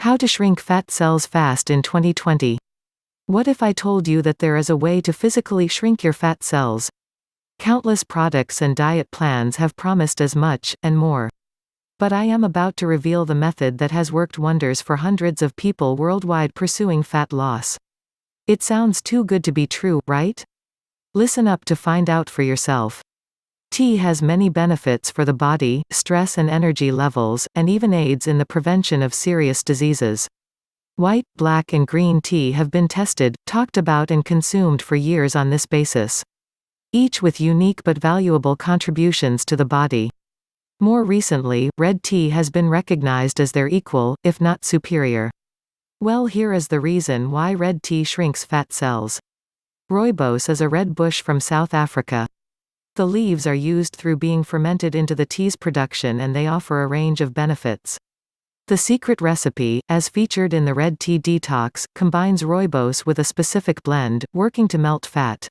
How to shrink fat cells fast in 2020. What if I told you that there is a way to physically shrink your fat cells? Countless products and diet plans have promised as much, and more. But I am about to reveal the method that has worked wonders for hundreds of people worldwide pursuing fat loss. It sounds too good to be true, right? Listen up to find out for yourself. Tea has many benefits for the body, stress and energy levels, and even aids in the prevention of serious diseases. White, black and green tea have been tested, talked about and consumed for years on this basis. Each with unique but valuable contributions to the body. More recently, red tea has been recognized as their equal, if not superior. Well, here is the reason why red tea shrinks fat cells. Rooibos is a red bush from South Africa. The leaves are used through being fermented into the tea's production, and they offer a range of benefits. The secret recipe, as featured in the Red Tea Detox, combines rooibos with a specific blend, working to melt fat.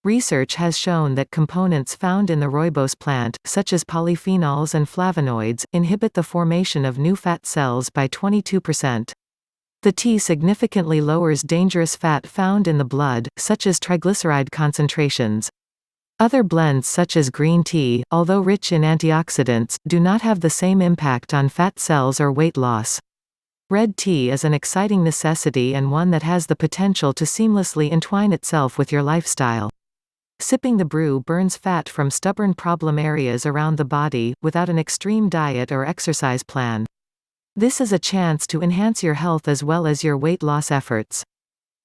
Research has shown that components found in the rooibos plant, such as polyphenols and flavonoids, inhibit the formation of new fat cells by 22%. The tea significantly lowers dangerous fat found in the blood, such as triglyceride concentrations. Other blends such as green tea, although rich in antioxidants, do not have the same impact on fat cells or weight loss. Red tea is an exciting necessity and one that has the potential to seamlessly entwine itself with your lifestyle. Sipping the brew burns fat from stubborn problem areas around the body, without an extreme diet or exercise plan. This is a chance to enhance your health as well as your weight loss efforts.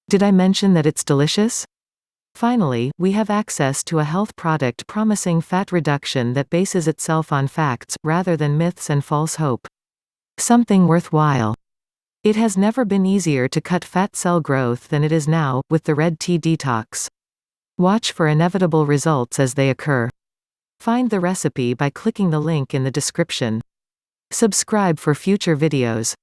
Did I mention that it's delicious? Finally, we have access to a health product promising fat reduction that bases itself on facts, rather than myths and false hope. Something worthwhile. It has never been easier to cut fat cell growth than it is now, with the Red Tea Detox. Watch for inevitable results as they occur. Find the recipe by clicking the link in the description. Subscribe for future videos.